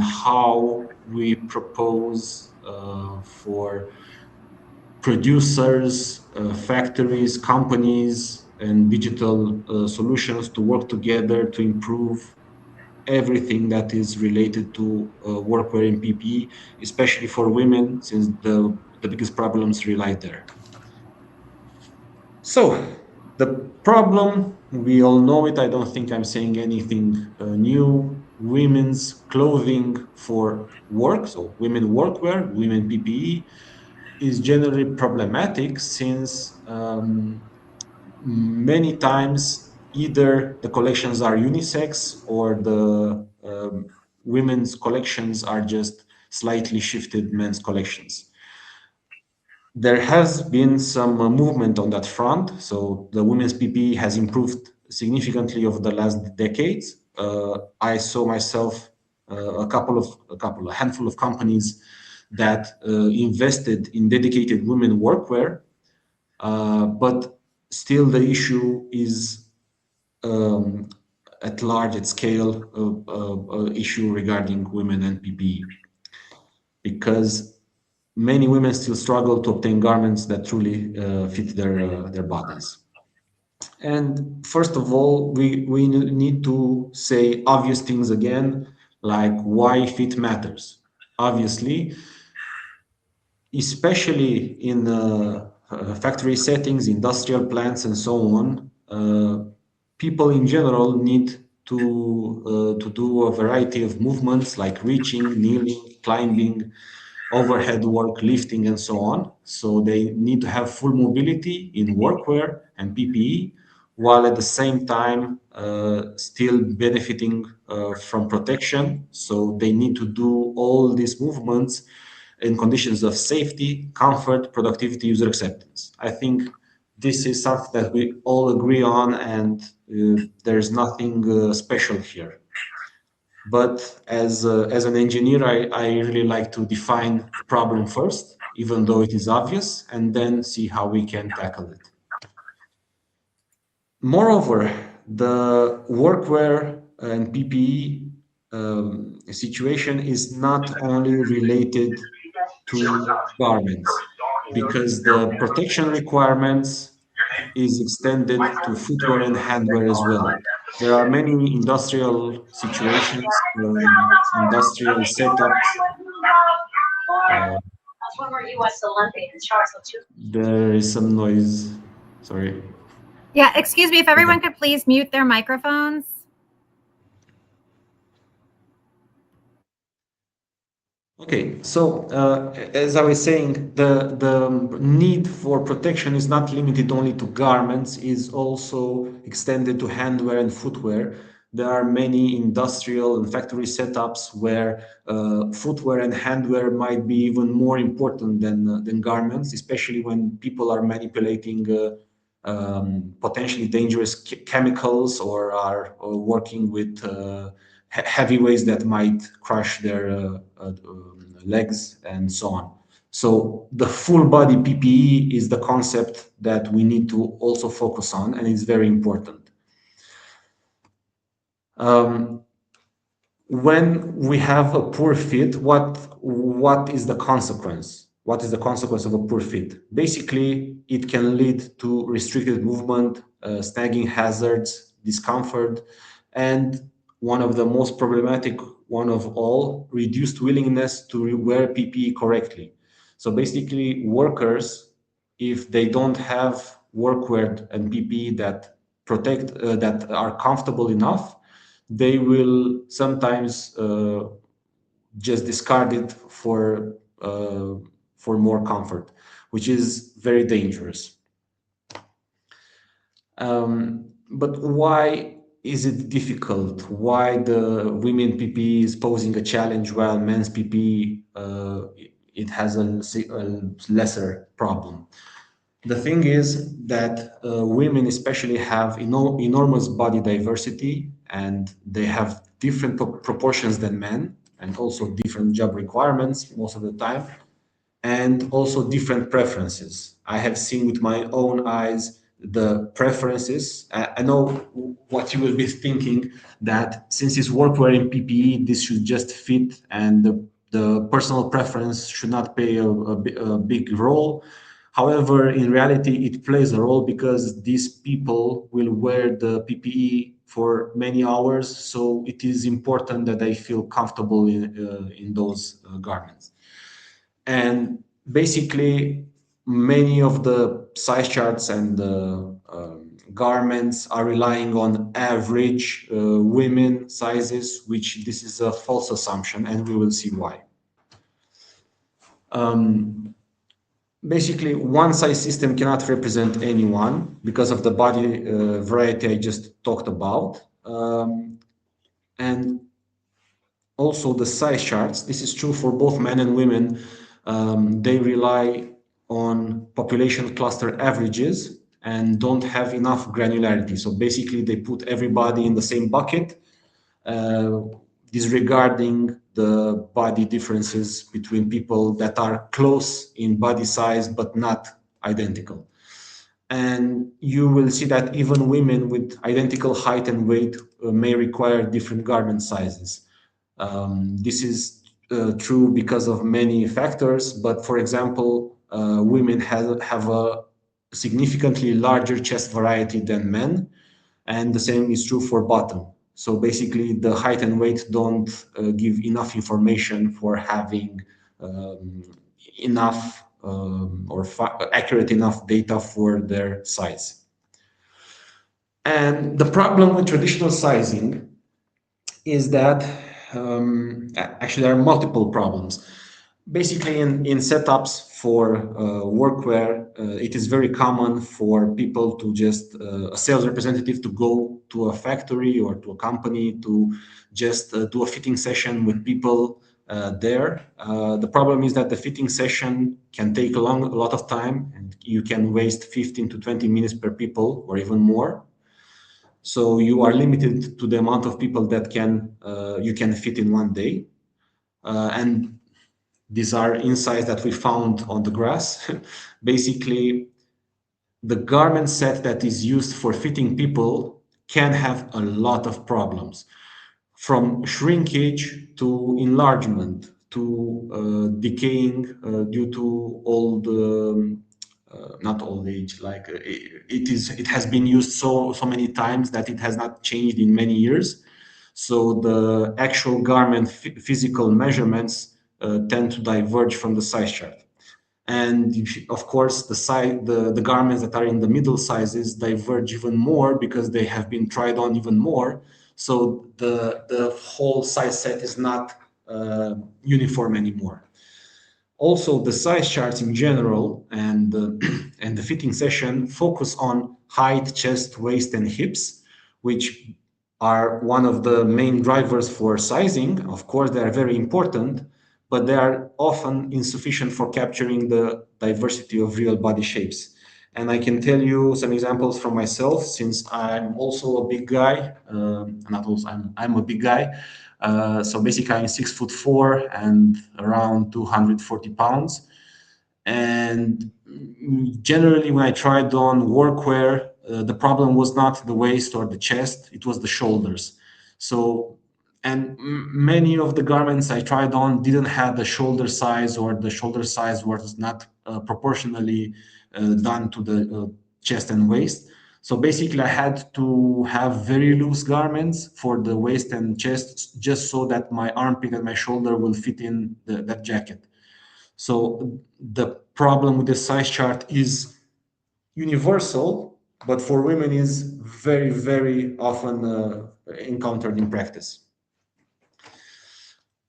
how we propose for producers, factories, companies, and digital solutions to work together to improve everything that is related to workwear and PPE, especially for women, since the biggest problems rely there. So the problem, we all know it. I don't think I'm saying anything new. Women's clothing for work, so women workwear, women PPE, is generally problematic since many times either the collections are unisex or the women's collections are just slightly shifted men's collections. There has been some movement on that front. So the women's PPE has improved significantly over the last decades. I saw myself a handful of companies that invested in dedicated women workwear, but still the issue is um, at scale issue regarding women and PPE, because many women still struggle to obtain garments that truly fit their bodies. And first of all, we need to say obvious things again, like why fit matters. Obviously, especially in factory settings, industrial plants, and so on, people in general need to do a variety of movements like reaching, kneeling, climbing, overhead work, lifting, and so on. So they need to have full mobility in workwear and PPE, while at the same time still benefiting from protection. So they need to do all these movements in conditions of safety, comfort, productivity, user acceptance. I think this is something that we all agree on, and there's nothing special here. But as an engineer, I really like to define the problem first, even though it is obvious, and then see how we can tackle it. Moreover, the workwear and PPE situation is not only related to garments, because the protection requirements is extended to footwear and handwear as well. There are many industrial situations, industrial setups. There is some noise. Sorry. Yeah, excuse me, if everyone could please mute their microphones. Okay, so as I was saying, the need for protection is not limited only to garments, is also extended to handwear and footwear. There are many industrial and factory setups where footwear and handwear might be even more important than garments, especially when people are manipulating potentially dangerous chemicals or working with heavy weights that might crush their legs and so on. So the full body PPE is the concept that we need to also focus on, and it's very important. When we have a poor fit, what is the consequence? What is the consequence of a poor fit? Basically, it can lead to restricted movement, snagging hazards, discomfort, and one of the most problematic one of all, reduced willingness to wear PPE correctly. So basically, workers, if they don't have workwear and PPE that protect, that are comfortable enough, they will sometimes just discard it for more comfort, which is very dangerous. But why is it difficult? Why the women PPE is posing a challenge while men's PPE it has a lesser problem? The thing is that women especially have enormous body diversity, and they have different proportions than men, and also different job requirements most of the time, and also different preferences. I have seen with my own eyes the preferences. I know what you will be thinking, that since it's workwear in PPE, this should just fit, and the personal preference should not play a big role. However, in reality, it plays a role because these people will wear the PPE for many hours, so it is important that they feel comfortable in those garments. And basically, many of the size charts and the garments are relying on average women sizes, which this is a false assumption, and we will see why. Basically, one size system cannot represent anyone because of the body variety I just talked about. And also the size charts, this is true for both men and women, they rely on population cluster averages and don't have enough granularity. So basically, they put everybody in the same bucket, uh, disregarding the body differences between people that are close in body size but not identical. And you will see that even women with identical height and weight may require different garment sizes. This is true because of many factors, but for example, women have a significantly larger chest variety than men, and the same is true for bottom. So basically, the height and weight don't give enough information for having um, enough or accurate enough data for their size. And the problem with traditional sizing is that actually there are multiple problems. Basically, in setups for workwear, it is very common for people to just a sales representative to go to a factory or to a company to just do a fitting session with people there. The problem is that the fitting session can take a lot of time, and you can waste 15 to 20 minutes per people or even more. So you are limited to the amount of people that you can fit in one day. And these are insights that we found on the grass. Basically, the garment set that is used for fitting people can have a lot of problems, from shrinkage to enlargement to decaying due to old, not old age, like it has been used so many times that it has not changed in many years. So the actual garment physical measurements tend to diverge from the size chart. And of course, the garments that are in the middle sizes diverge even more because they have been tried on even more. So the whole size set is not uniform anymore. Also, the size charts in general and and the fitting session focus on height, chest, waist, and hips, which are one of the main drivers for sizing. Of course, they are very important, but they are often insufficient for capturing the diversity of real body shapes. And I can tell you some examples from myself, since I'm also a big guy. Not also, I'm a big guy. So basically, I'm 6'4" and around 240 pounds. And generally, when I tried on workwear, the problem was not the waist or the chest, it was the shoulders. So, and many of the garments I tried on didn't have the shoulder size, or the shoulder size was not proportionally done to the chest and waist. So basically, I had to have very loose garments for the waist and chest, just so that my armpit and my shoulder will fit in that jacket. So the problem with the size chart is universal, but for women is very, very often encountered in practice.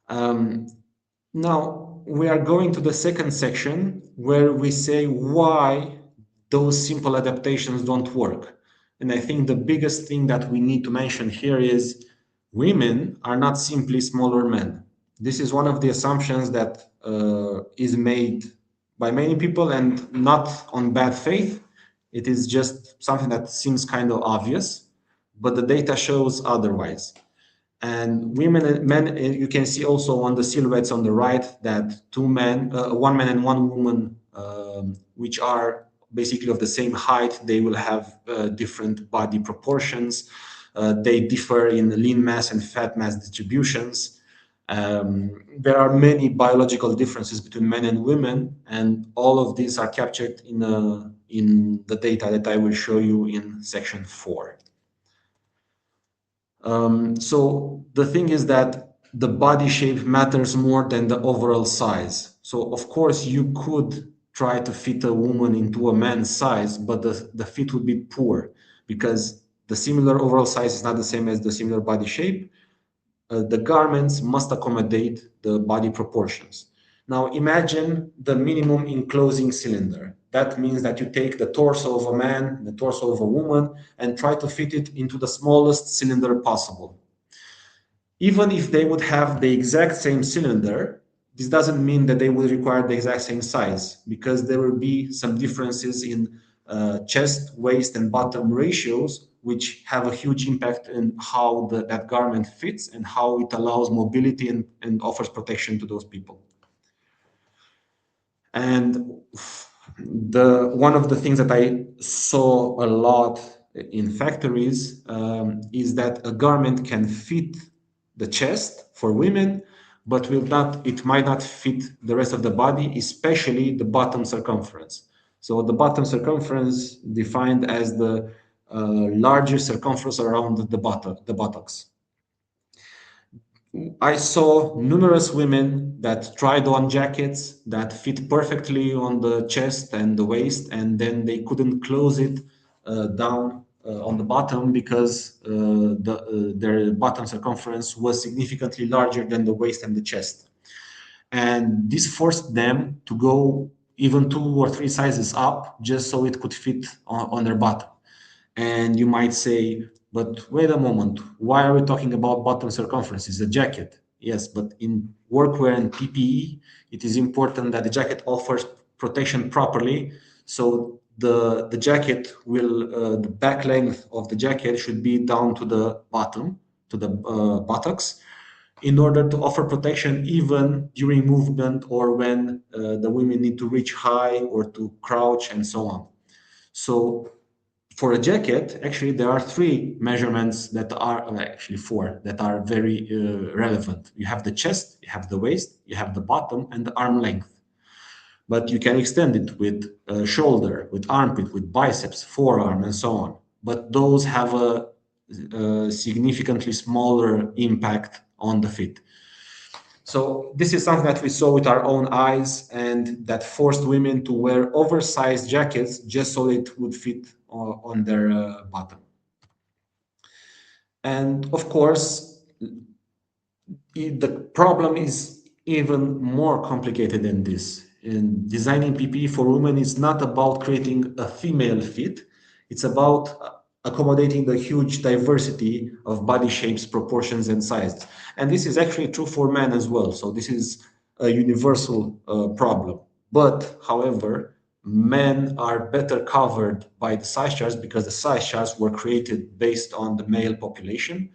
Um, Now we are going to the second section where we say why those simple adaptations don't work. And I think the biggest thing that we need to mention here is women are not simply smaller men. This is one of the assumptions that is made by many people, and not on bad faith. It is just something that seems kind of obvious, but the data shows otherwise. And women and men, you can see also on the silhouettes on the right that one man and one woman, which are basically of the same height, they will have different body proportions. They differ in lean mass and fat mass distributions. There are many biological differences between men and women, and all of these are captured in the data that I will show you in section 4. So the thing is that the body shape matters more than the overall size. So of course you could try to fit a woman into a man's size, but the fit would be poor because the similar overall size is not the same as the similar body shape. The garments must accommodate the body proportions. Now imagine the minimum enclosing cylinder. That means that you take the torso of a man, the torso of a woman, and try to fit it into the smallest cylinder possible. Even if they would have the exact same cylinder, this doesn't mean that they will require the exact same size because there will be some differences in chest, waist, and bottom ratios, which have a huge impact on how that garment fits and how it allows mobility and offers protection to those people. And the one of the things that I saw a lot in factories is that a garment can fit the chest for women, but will not. It might not fit the rest of the body, especially the bottom circumference. So the bottom circumference defined as the largest circumference around the buttocks. I saw numerous women that tried on jackets that fit perfectly on the chest and the waist, and then they couldn't close it down on the bottom because their bottom circumference was significantly larger than the waist and the chest. And this forced them to go even 2 or 3 sizes up just so it could fit on their bottom. And you might say, but wait a moment, why are we talking about bottom circumference? It's a jacket. Yes, but in workwear and PPE, it is important that the jacket offers protection properly. So the jacket the back length of the jacket should be down to the bottom, to the buttocks, in order to offer protection even during movement or when the women need to reach high or to crouch and so on. So for a jacket, actually, there are three measurements that are actually four that are very relevant. You have the chest, you have the waist, you have the bottom, and the arm length. But you can extend it with shoulder, with armpit, with biceps, forearm, and so on. But those have a significantly smaller impact on the fit. So this is something that we saw with our own eyes and that forced women to wear oversized jackets just so it would fit on their bottom. And of course, the problem is even more complicated than this. In designing PPE for women is not about creating a female fit, it's about accommodating the huge diversity of body shapes, proportions, and sizes. And this is actually true for men as well. So this is a universal problem. But, however, men are better covered by the size charts because the size charts were created based on the male population.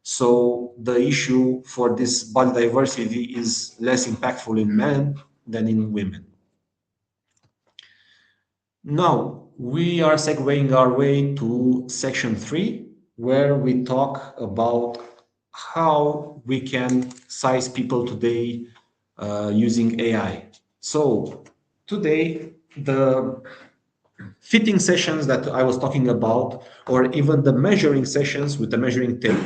So the issue for this body diversity is less impactful in men than in women. Now, we are segueing our way to section 3, where we talk about how we can size people today using AI. So today, the fitting sessions that I was talking about, or even the measuring sessions with the measuring tape,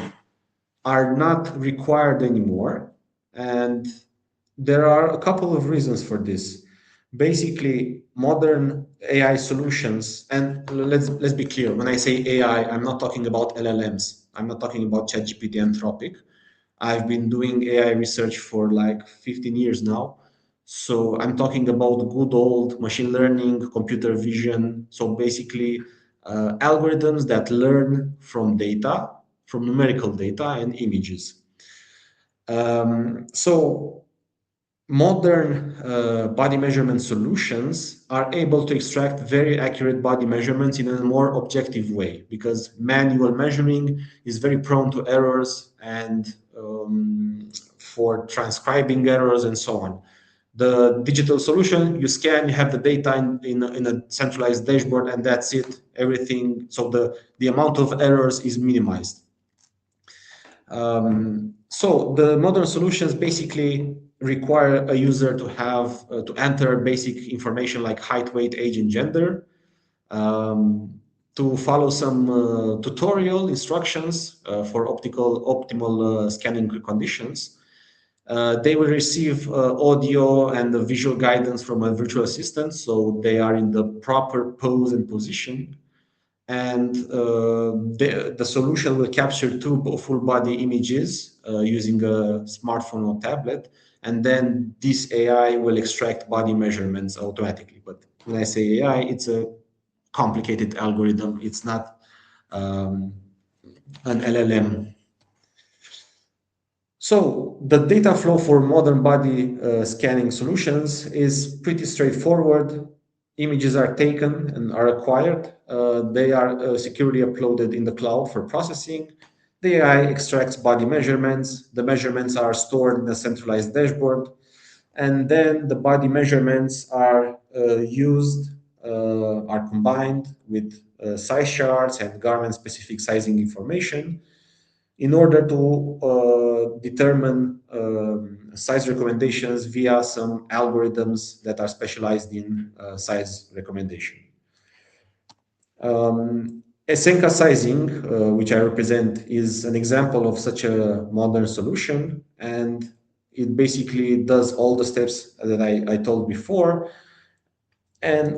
are not required anymore. And there are a couple of reasons for this. Basically, modern AI solutions, and let's be clear, when I say AI, I'm not talking about LLMs. I'm not talking about ChatGPT, Anthropic. I've been doing AI research for like 15 years now. So I'm talking about good old machine learning, computer vision. So basically, algorithms that learn from data, from numerical data and images. So modern body measurement solutions are able to extract very accurate body measurements in a more objective way because manual measuring is very prone to errors and for transcribing errors and so on. The digital solution, you scan, you have the data in a centralized dashboard, and that's it. Everything. So the amount of errors is minimized. So the modern solutions basically require a user to have to enter basic information like height, weight, age, and gender, to follow some tutorial instructions for optimal scanning conditions. They will receive audio and the visual guidance from a virtual assistant, so they are in the proper pose and position. And the solution will capture two full body images using a smartphone or tablet, and then this AI will extract body measurements automatically. But when I say AI, it's a complicated algorithm. It's not um, an LLM. So the data flow for modern body scanning solutions is pretty straightforward. Images are taken and are acquired. They are securely uploaded in the cloud for processing. The AI extracts body measurements. The measurements are stored in a centralized dashboard. And then the body measurements are are combined with size charts and garment specific sizing information in order to determine size recommendations via some algorithms that are specialized in size recommendation. Esenka sizing, which I represent, is an example of such a modern solution, and it basically does all the steps that I told before. And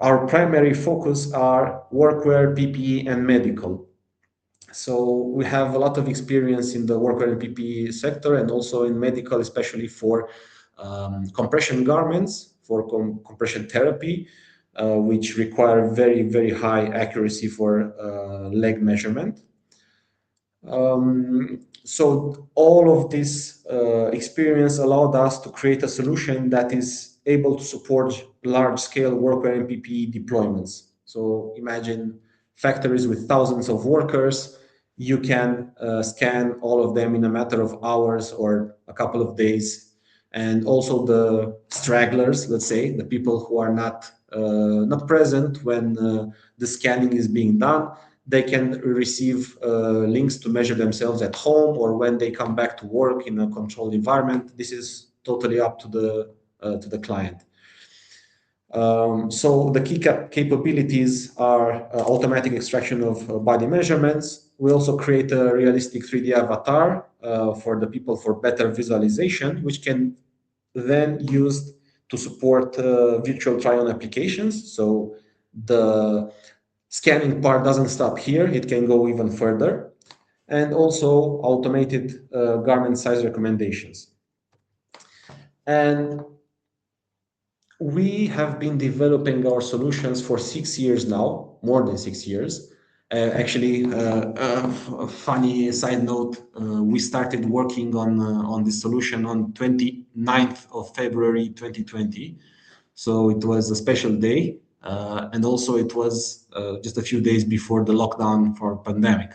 our primary focus are workwear, PPE, and medical. So we have a lot of experience in the workwear and PPE sector, and also in medical, especially for compression garments, for compression therapy, which require very, very high accuracy for leg measurement. So all of this experience allowed us to create a solution that is able to support large-scale workwear and PPE deployments. So imagine factories with thousands of workers. You can scan all of them in a matter of hours or a couple of days. And also the stragglers, let's say, the people who are not present when the scanning is being done, they can receive links to measure themselves at home or when they come back to work in a controlled environment. This is totally up to the client. So the key capabilities are automatic extraction of body measurements. We also create a realistic 3D avatar for the people for better visualization, which can then used to support virtual try-on applications. So the scanning part doesn't stop here, it can go even further. And also automated garment size recommendations. And we have been developing our solutions for 6 years now, more than 6 years. A funny side note, we started working on this solution on 29th of February 2020. So it was a special day. And also it was just a few days before the lockdown for pandemic.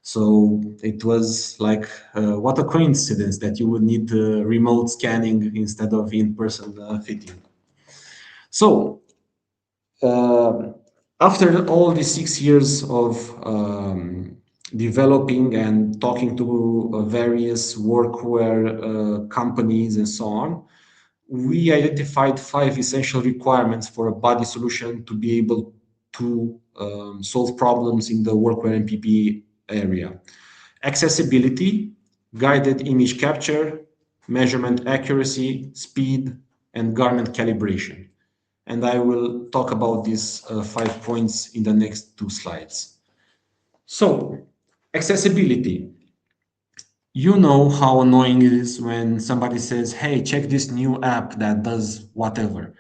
So it was like, what a coincidence that you would need remote scanning instead of in-person fitting. So after all these 6 years of developing and talking to various workwear companies and so on, we identified 5 essential requirements for a body solution to be able to solve problems in the workwear and PPE area. Accessibility, guided image capture, measurement accuracy, speed, and garment calibration. And I will talk about these 5 points in the next 2 slides. So, accessibility. You know how annoying it is when somebody says, hey, check this new app that does whatever.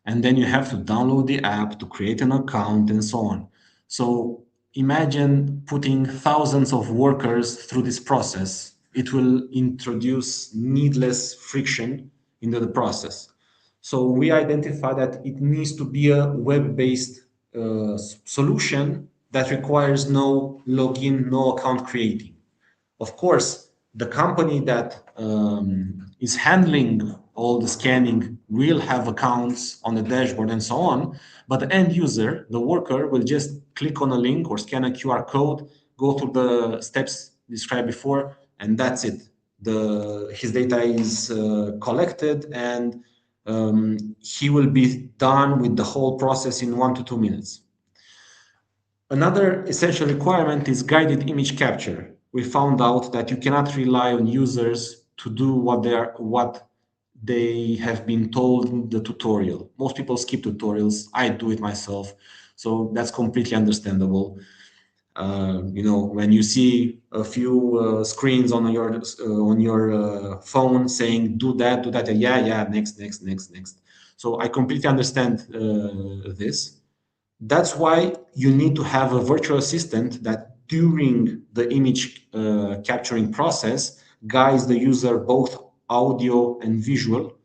And then you have to download the app to create an account and so on. So imagine putting thousands of workers through this process. It will introduce needless friction into the process. So we identify that it needs to be a web-based solution that requires no login, no account creating. Of course, The company that is handling all the scanning will have accounts on the dashboard and so on, but the end user, the worker, will just click on a link or scan a QR code, go through the steps described before, and that's it. His data is collected, and he will be done with the whole process in 1 to 2 minutes. Another essential requirement is guided image capture. We found out that you cannot rely on users to do what they have been told in the tutorial. Most people skip tutorials. I do it myself, so that's completely understandable. When you see a few screens on your phone saying do that, yeah, next. So I completely understand this. That's why you need to have a virtual assistant that during the image capturing process guides the user both audio and visual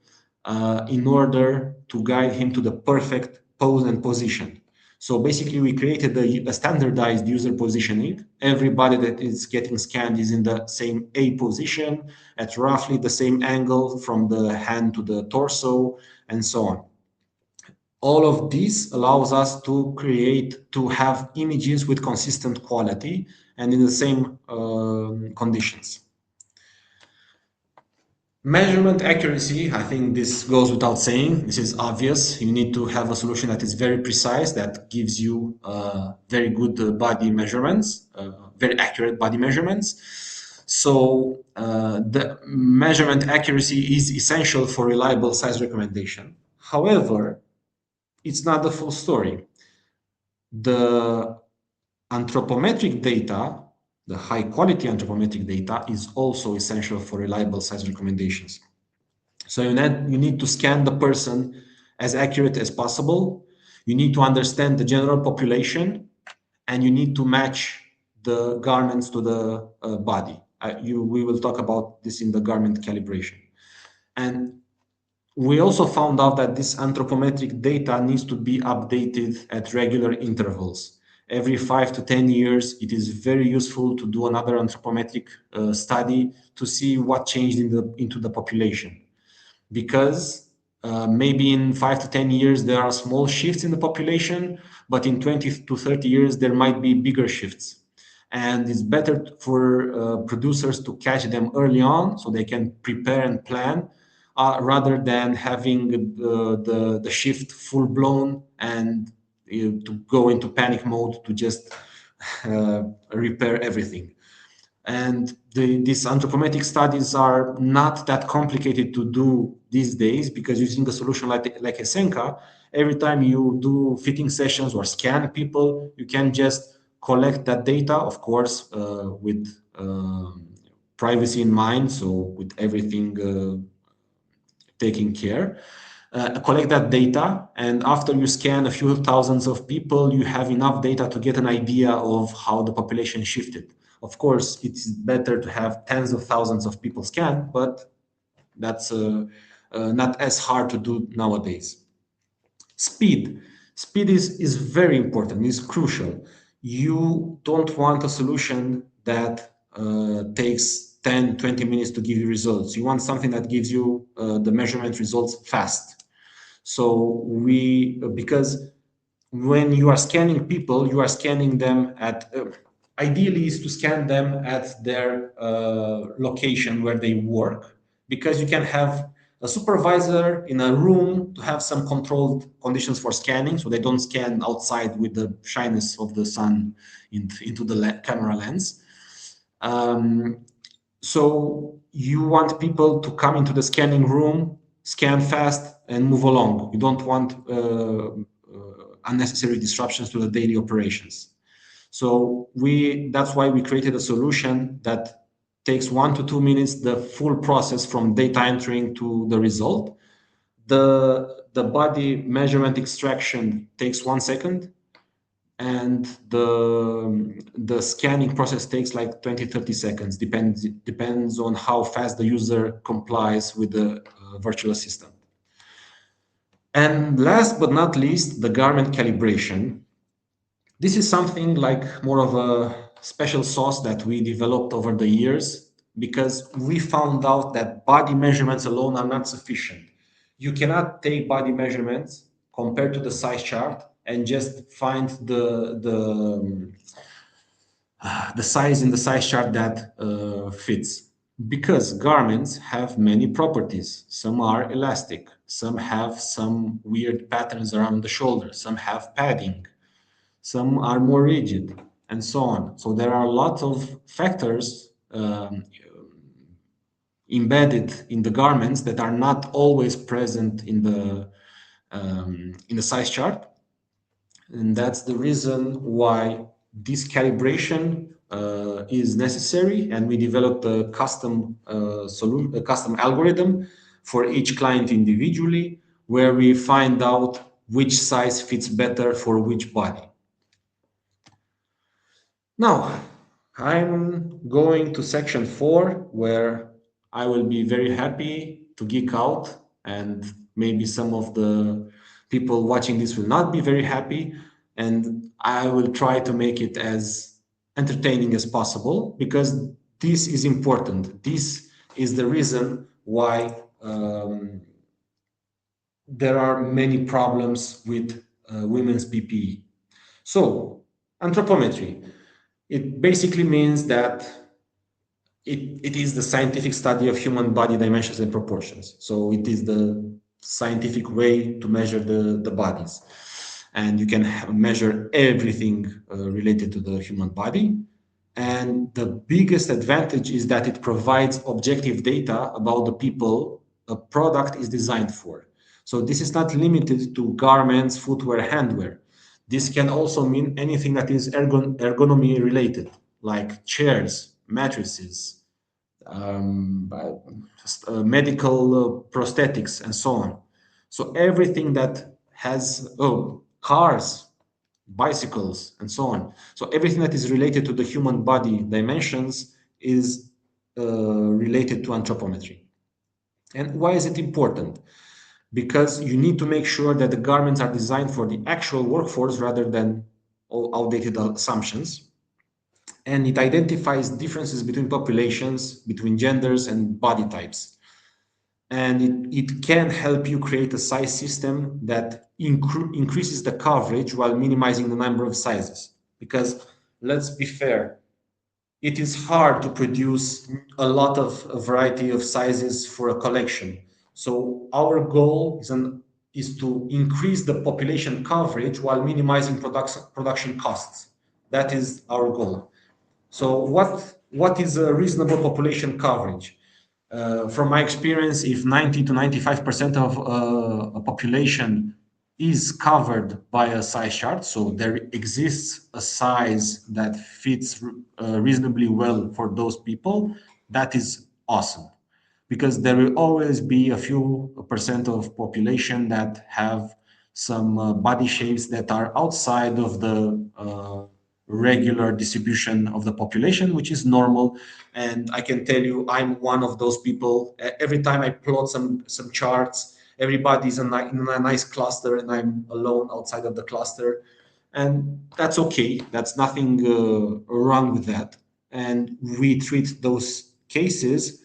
in order to guide him to the perfect pose and position. So basically, we created a standardized user positioning. Everybody that is getting scanned is in the same A position at roughly the same angle from the hand to the torso and so on. All of this allows us to have images with consistent quality and in the same conditions. Measurement accuracy, I think this goes without saying. This is obvious. You need to have a solution that is very precise, that gives you very good body measurements, very accurate body measurements. So the measurement accuracy is essential for reliable size recommendation. However, it's not the full story. The anthropometric data, the high quality anthropometric data, is also essential for reliable size recommendations. So you need to scan the person as accurate as possible. You need to understand the general population, and you need to match the garments to the body. We will talk about this in the garment calibration. And we also found out that this anthropometric data needs to be updated at regular intervals. Every 5 to 10 years, it is very useful to do another anthropometric study to see what changed into the population. Because maybe in 5 to 10 years, there are small shifts in the population, but in 20 to 30 years, there might be bigger shifts. And it's better for producers to catch them early on so they can prepare and plan rather than having the shift full blown and to go into panic mode to just repair everything. And these anthropometric studies are not that complicated to do these days, because using a solution like Esenka, every time you do fitting sessions or scan people, you can just collect that data, of course, with privacy in mind, so with everything taking care. Collect that data, and after you scan a few thousands of people, you have enough data to get an idea of how the population shifted. Of course, it's better to have tens of thousands of people scanned, but that's not as hard to do nowadays. Speed. Speed is very important, is crucial. You don't want a solution that takes 10, 20 minutes to give you results. You want something that gives you the measurement results fast. So because when you are scanning people, you are scanning them at, ideally is to scan them at their location where they work, because you can have a supervisor in a room to have some controlled conditions for scanning, so they don't scan outside with the shyness of the sun into the camera lens. So you want people to come into the scanning room, scan fast, and move along. You don't want unnecessary disruptions to the daily operations. So that's why we created a solution that takes 1 to 2 minutes, the full process from data entering to the result. The body measurement extraction takes 1 second, and the scanning process takes like 20-30 seconds, depends on how fast the user complies with the virtual assistant. And last but not least, the garment calibration. This is something like more of a special sauce that we developed over the years. because we found out that body measurements alone are not sufficient. You cannot take body measurements compared to the size chart and just find the size in the size chart that fits. Because garments have many properties. Some are elastic, some have some weird patterns around the shoulder, some have padding, some are more rigid, and so on. So there are a lot of factors embedded in the garments that are not always present in the size chart, and that's the reason why this calibration is necessary. And we developed a a custom algorithm for each client individually, where we find out which size fits better for which body. Now, I'm going to section 4, where I will be very happy to geek out, and maybe some of the people watching this will not be very happy, and I will try to make it as entertaining as possible, because this is important. This is the reason why there are many problems with women's PPE. So, anthropometry. It basically means that it is the scientific study of human body dimensions and proportions. So it is the scientific way to measure the bodies. And you can measure everything related to the human body. And the biggest advantage is that it provides objective data about the people a product is designed for. So this is not limited to garments, footwear, handwear. This can also mean anything that is ergonomy related, like chairs, mattresses, medical prosthetics, and so on. So everything that has, cars, bicycles, and so on. So everything that is related to the human body dimensions is related to anthropometry. And why is it important? Because you need to make sure that the garments are designed for the actual workforce rather than all outdated assumptions. And it identifies differences between populations, between genders, and body types. And it can help you create a size system that increases the coverage while minimizing the number of sizes. Because let's be fair, it is hard to produce a lot of a variety of sizes for a collection. So our goal is to increase the population coverage while minimizing production costs. That is our goal. So what is a reasonable population coverage? From my experience, if 90 to 95% of a population is covered by a size chart, so there exists a size that fits reasonably well for those people, that is awesome. Because there will always be a few percent of population that have some body shapes that are outside of the regular distribution of the population, which is normal. And I can tell you, I'm one of those people. Every time I plot some charts, everybody's in a nice cluster, and I'm alone outside of the cluster, and that's okay. That's nothing wrong with that. And we treat those cases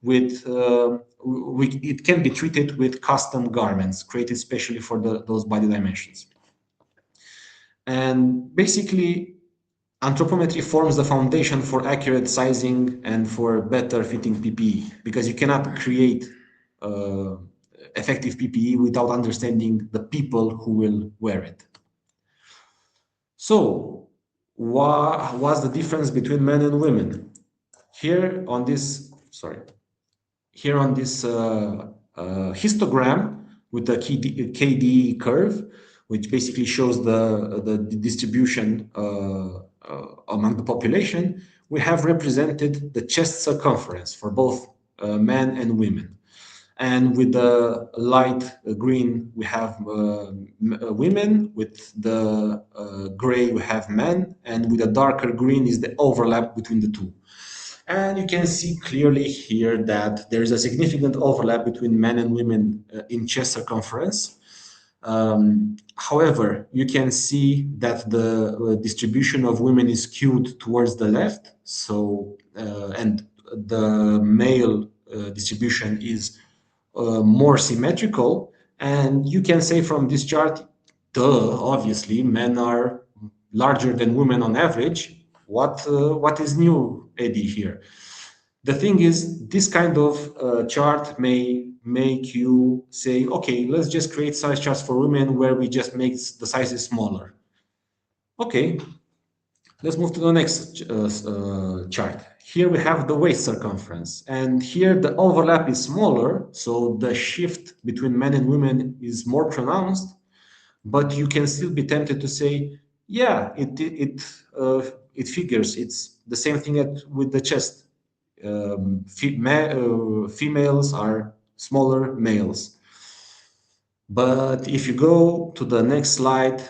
with it can be treated with custom garments created specially for those body dimensions. And basically, anthropometry forms the foundation for accurate sizing and for better fitting PPE, because you cannot create uh, effective PPE without understanding the people who will wear it. So, what's the difference between men and women? Here on this, sorry, here on this histogram with the KD curve, which basically shows the distribution among the population, we have represented the chest circumference for both men and women. And with the light green, we have women. With the gray, we have men. And with the darker green is the overlap between the two. And you can see clearly here that there is a significant overlap between men and women in chest circumference. However, you can see that the distribution of women is skewed towards the left. So, and the male distribution is more symmetrical. And you can say from this chart, duh, obviously, men are larger than women on average. What is new, Eddie, here? The thing is, this kind of chart may make you say, okay, let's just create size charts for women where we just make the sizes smaller. Okay, let's move to the next chart. Here we have the waist circumference, and here the overlap is smaller, so the shift between men and women is more pronounced. But you can still be tempted to say, yeah, it figures. It's the same thing with the chest. Females are smaller males. But if you go to the next slide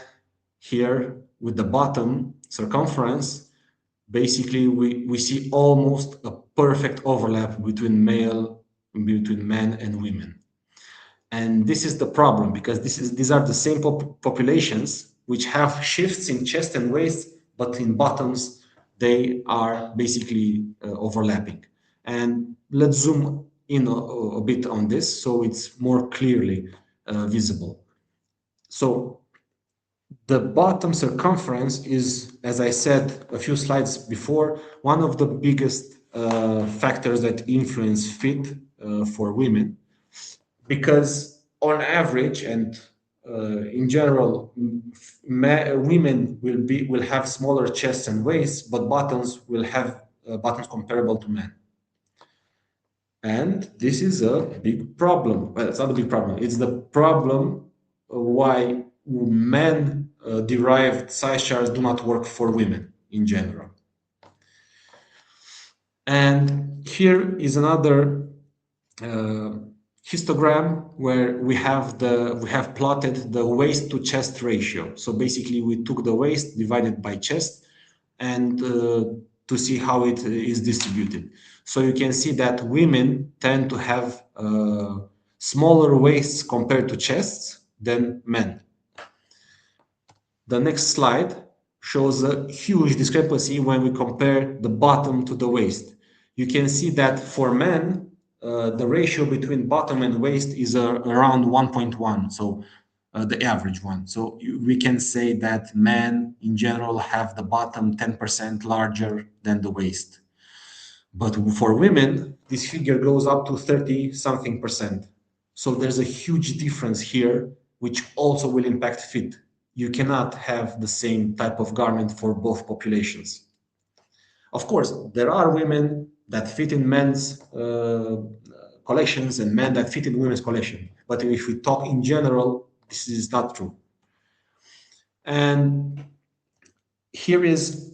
here with the bottom circumference, basically we see almost a perfect overlap between men and women. And this is the problem, because these are the same populations which have shifts in chest and waist, but in bottoms they are basically overlapping. And let's zoom in a bit on this so it's more clearly visible. So the bottom circumference is, as I said a few slides before, one of the biggest factors that influence fit for women, because on average and in general, women will have smaller chests and waists, but bottoms will have bottoms comparable to men. And this is a big problem. Well, it's not a big problem. It's the problem why men derived size charts do not work for women in general. And here is another histogram where we have plotted the waist to chest ratio. So basically, we took the waist divided by chest, and to see how it is distributed. So you can see that women tend to have smaller waists compared to chests than men. The next slide shows a huge discrepancy when we compare the bottom to the waist. You can see that for men, the ratio between bottom and waist is around 1.1, so the average one. So we can say that men in general have the bottom 10% larger than the waist. But for women, this figure goes up to 30 something percent. So there's a huge difference here, which also will impact fit. You cannot have the same type of garment for both populations. Of course, there are women that fit in men's collections and men that fit in women's collection. But if we talk in general, this is not true. And here is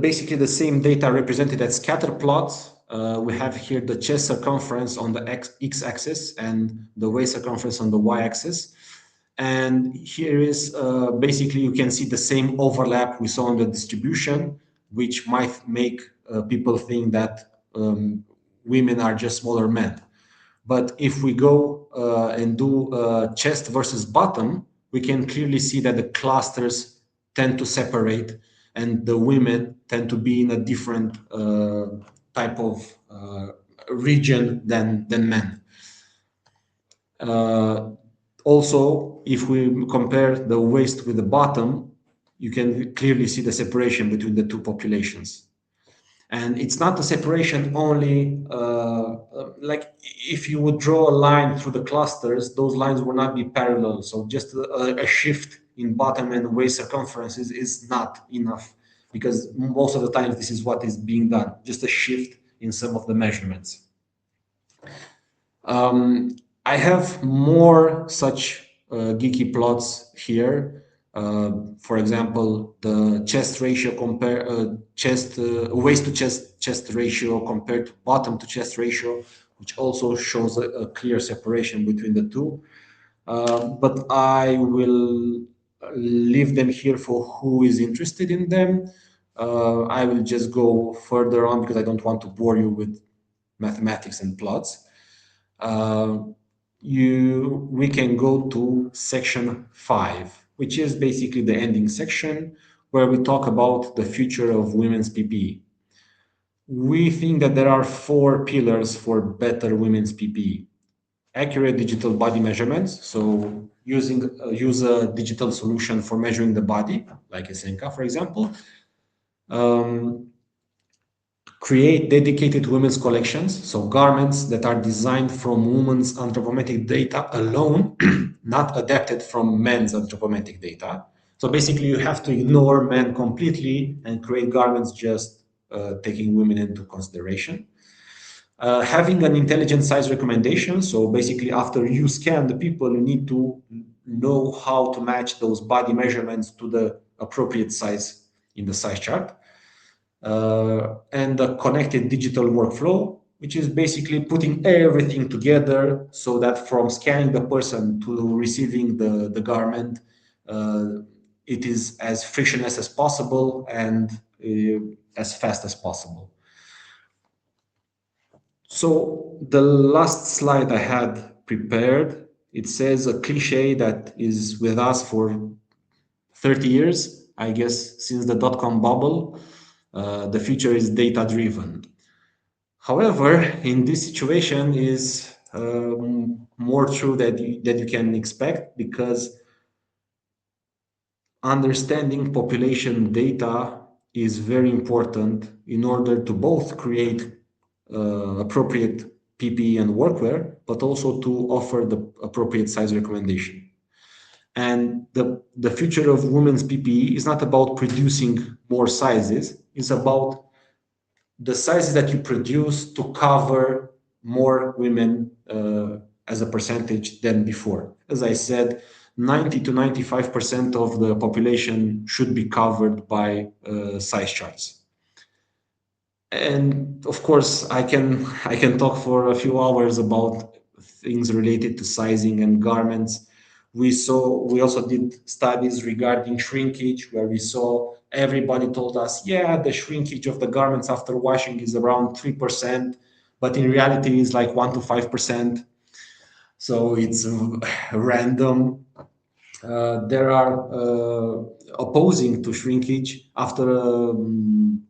basically the same data represented as scatter plots. We have here the chest circumference on the x-axis and the waist circumference on the y-axis. And here is basically you can see the same overlap we saw in the distribution, which might make people think that women are just smaller men. But if we go and do chest versus bottom, we can clearly see that the clusters tend to separate and the women tend to be in a different type of region than men. Also, if we compare the waist with the bottom, you can clearly see the separation between the two populations. And it's not a separation only, like if you would draw a line through the clusters, those lines will not be parallel. So just a shift in bottom and waist circumferences is not enough, because most of the times this is what is being done, just a shift in some of the measurements. I have more such geeky plots here. For example, the chest ratio waist to chest ratio compared to bottom to chest ratio, which also shows a clear separation between the two. But I will leave them here for who is interested in them. I will just go further on because I don't want to bore you with mathematics and plots. We can go to section 5, which is basically the ending section where we talk about the future of women's PPE. We think that there are four pillars for better women's PPE. Accurate digital body measurements, so use a digital solution for measuring the body, like a Senka, for example. Um, Create dedicated women's collections, so garments that are designed from women's anthropometric data alone, not adapted from men's anthropometric data. So basically, you have to ignore men completely and create garments just taking women into consideration. Having an intelligent size recommendation. So basically, after you scan the people, you need to know how to match those body measurements to the appropriate size in the size chart. And a connected digital workflow, which is basically putting everything together so that from scanning the person to receiving the garment, uh, it is as frictionless as possible and as fast as possible. So the last slide I had prepared, it says a cliche that is with us for 30 years, I guess, since the dot-com bubble. The future is data-driven. However, in this situation is more true that you can expect because understanding population data is very important in order to both create appropriate PPE and workwear, but also to offer the appropriate size recommendation. And the future of women's PPE is not about producing more sizes, it's about the sizes that you produce to cover more women as a percentage than before. As I said, 90 to 95% of the population should be covered by size charts. And of course, I can talk for a few hours about things related to sizing and garments. We also did studies regarding shrinkage, where we saw everybody told us, yeah, the shrinkage of the garments after washing is around 3%, but in reality, it's like 1 to 5%. So it's random. There are opposing to shrinkage after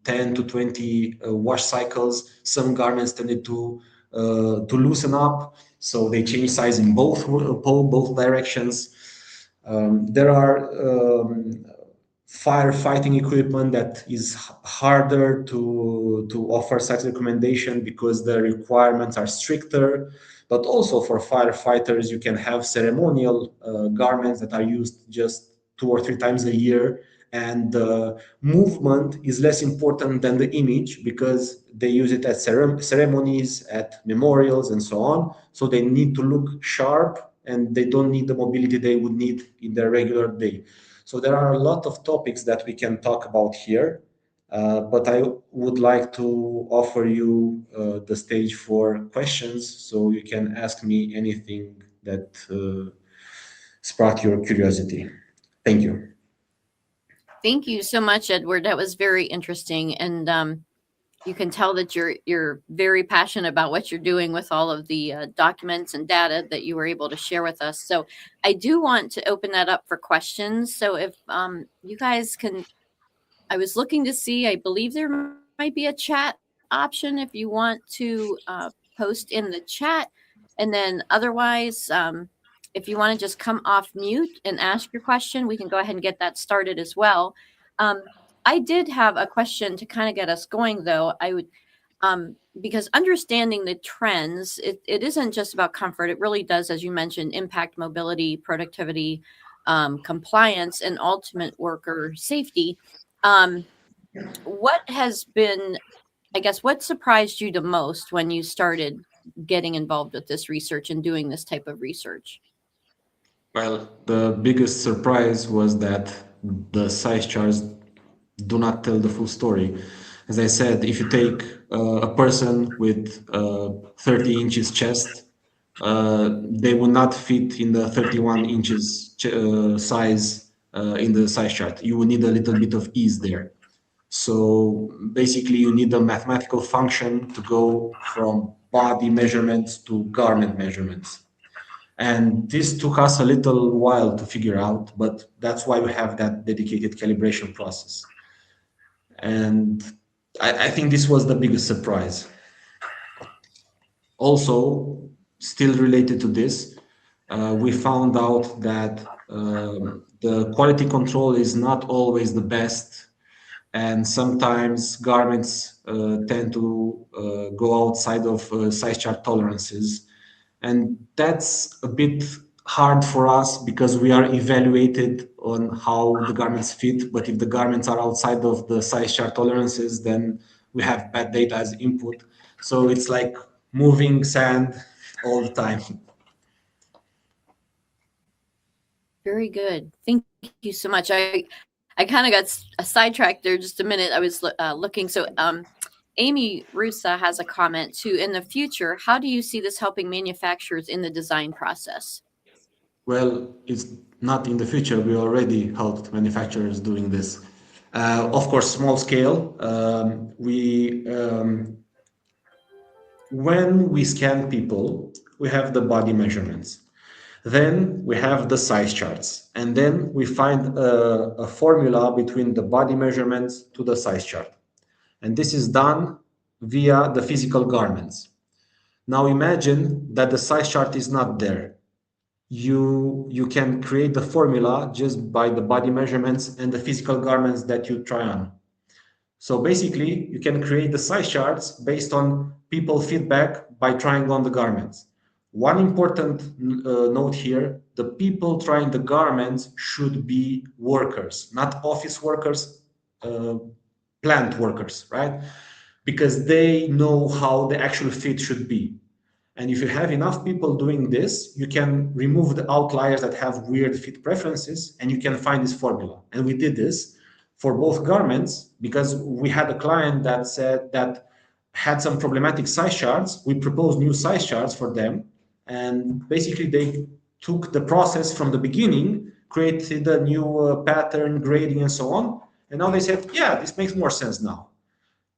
10 to 20 wash cycles. Some garments tended to loosen up, so they change size in both directions. There are firefighting equipment that is harder to offer such recommendation because the requirements are stricter. But also for firefighters, you can have ceremonial garments that are used just 2 or 3 times a year, and the movement is less important than the image because they use it at ceremonies, at memorials, and so on. So they need to look sharp, and they don't need the mobility they would need in their regular day. So there are a lot of topics that we can talk about here, but I would like to offer you the stage for questions, so you can ask me anything that sparked your curiosity. Thank you. Thank you so much, Edward. That was very interesting, and you can tell that you're very passionate about what you're doing with all of the documents and data that you were able to share with us. So I do want to open that up for questions. So if you guys can, I was looking to see, I believe there might be a chat option if you want to post in the chat. And then otherwise, if you want to just come off mute and ask your question, we can go ahead and get that started as well. Um, I did have a question to kind of get us going, though. I would, because understanding the trends, it isn't just about comfort. It really does, as you mentioned, impact mobility, productivity, compliance, and ultimate worker safety. What has been, I guess, what surprised you the most when you started getting involved with this research and doing this type of research? Well, the biggest surprise was that the size charts do not tell the full story. As I said, if you take a person with 30 inches chest, they will not fit in the 31 inches size in the size chart. You will need a little bit of ease there. So basically, you need a mathematical function to go from body measurements to garment measurements. And this took us a little while to figure out, but that's why we have that dedicated calibration process. And I think this was the biggest surprise. Also, still related to this, we found out that the quality control is not always the best, and sometimes garments tend to go outside of size chart tolerances, and that's a bit hard for us because we are evaluated on how the garments fit. But if the garments are outside of the size chart tolerances, then we have bad data as input. So it's like moving sand all the time. Very good. Thank you so much. I kind of got sidetracked there just a minute. I was looking. So Amy Rusa has a comment too. In the future, how do you see this helping manufacturers in the design process? Well, it's not in the future. We already helped manufacturers doing this. Of course, small scale. When we scan people, we have the body measurements. Then we have the size charts, and then we find a formula between the body measurements to the size chart. And this is done via the physical garments. Now imagine that the size chart is not there. You can create the formula just by the body measurements and the physical garments that you try on. So basically, you can create the size charts based on people feedback by trying on the garments. One important note here, the people trying the garments should be workers, not office workers, uh, plant workers, right? Because they know how the actual fit should be. And if you have enough people doing this, you can remove the outliers that have weird fit preferences and you can find this formula. And we did this for both garments because we had a client that said that had some problematic size charts. We proposed new size charts for them. And basically, they took the process from the beginning, created a new pattern, grading, and so on. And now they said, yeah, this makes more sense now.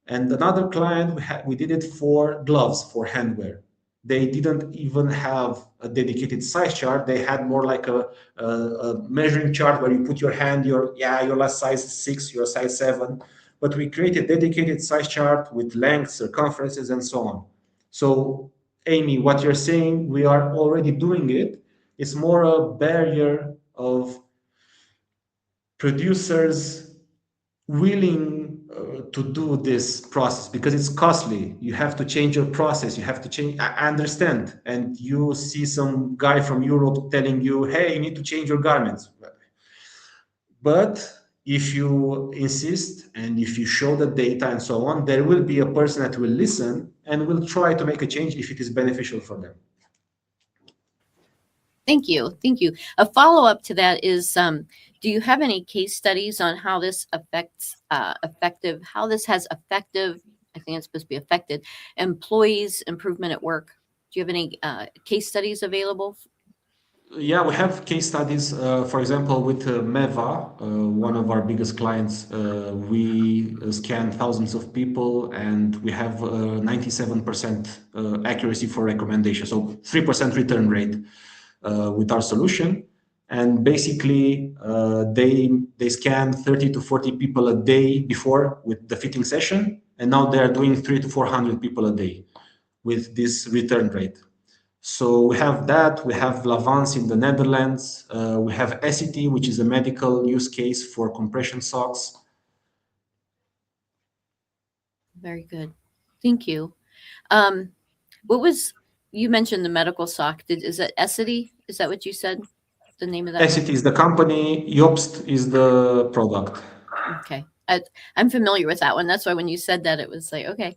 And another client, we did it for gloves, for handwear. They didn't even have a dedicated size chart. They had more like a measuring chart where you put your hand, your last size 6, your size 7. But we created dedicated size chart with lengths, circumferences, and so on. So, Amy, what you're saying, we are already doing it. It's more a barrier of producers willing to do this process because it's costly. You have to change your process. You have to change. I understand. And you see some guy from Europe telling you, hey, you need to change your garments. But if you insist and if you show the data and so on, there will be a person that will listen and will try to make a change if it is beneficial for them. Thank you. Thank you. A follow-up to that is, do you have any case studies on how this affects how this has effective, I think it's supposed to be affected, employees' improvement at work? Do you have any case studies available? Yeah, we have case studies. For example, with Meva, one of our biggest clients, we scan thousands of people and we have 97% accuracy for recommendation. So 3% return rate with our solution. And basically, they scan 30 to 40 people a day before with the fitting session. And now they are doing 300 to 400 people a day with this return rate. So we have that. We have Lavance in the Netherlands. We have Essity, which is a medical use case for compression socks. Very good. Thank you. What was, you mentioned the medical sock. Is that Essity? Is that what you said? The name of that? Essity is the company. Jobst is the product. Okay. I'm familiar with that one. That's why when you said that, it was like, okay.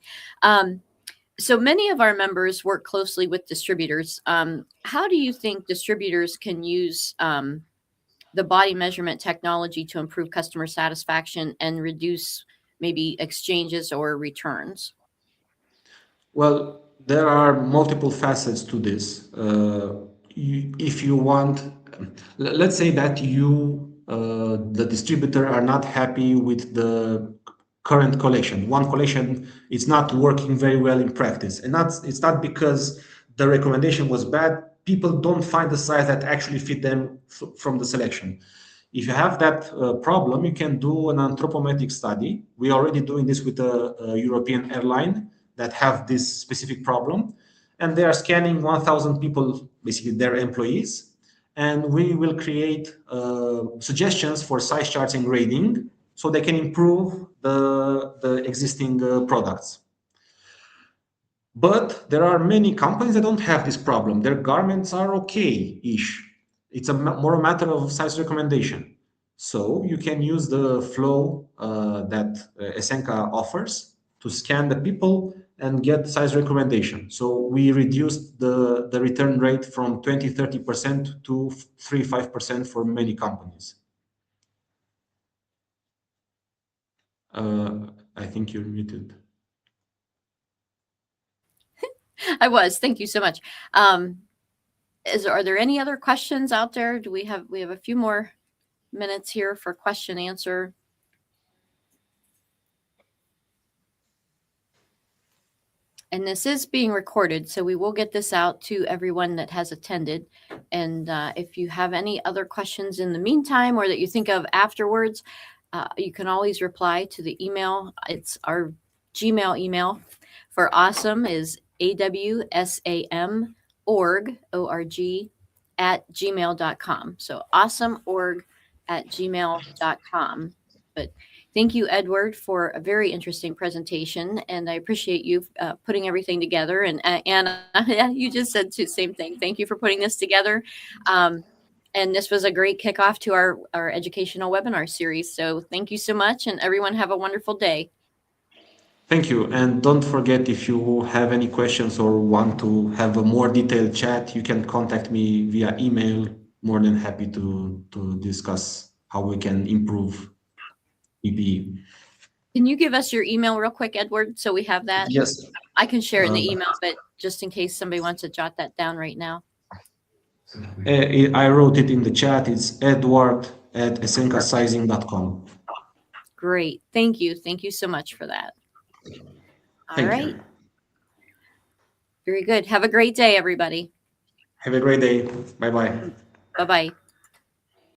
So many of our members work closely with distributors. How do you think distributors can use the body measurement technology to improve customer satisfaction and reduce maybe exchanges or returns? Well, there are multiple facets to this. If you want, let's say that the distributor, are not happy with the current collection. One collection is not working very well in practice, and it's not because the recommendation was bad. People don't find the size that actually fit them from the selection. If you have that problem, you can do an anthropometric study. We are already doing this with a European airline that have this specific problem, and they are scanning 1,000 people, basically their employees, and we will create suggestions for size charts and grading so they can improve the existing products. But there are many companies that don't have this problem. Their garments are okay-ish. It's more a matter of size recommendation. So you can use the flow that Esenka offers to scan the people and get size recommendation. So we reduced the return rate from 20-30% to 3-5% for many companies. I think you're muted. I was. Thank you so much. Are there any other questions out there? Do we have a few more minutes here for question answer? And this is being recorded, so we will get this out to everyone that has attended. And if you have any other questions in the meantime or that you think of afterwards, you can always reply to the email. It's our Gmail email for AWSAM is AWSAM org at gmail.com. So awesomeorg@gmail.com. But thank you, Edward, for a very interesting presentation, and I appreciate you putting everything together. And Anna, yeah, you just said the same thing. Thank you for putting this together. And this was a great kickoff to our educational webinar series. So thank you so much, and everyone have a wonderful day. Thank you. And don't forget, if you have any questions or want to have a more detailed chat, you can contact me via email. More than happy to discuss how we can improve PPE. Can you give us your email real quick, Edward, so we have that? Yes. I can share it in the email, but just in case somebody wants to jot that down right now. I wrote it in the chat. It's edward@esenkasizing.com. Great. Thank you. Thank you so much for that. All right. Very good. Have a great day, everybody. Have a great day. Bye-bye. Bye-bye.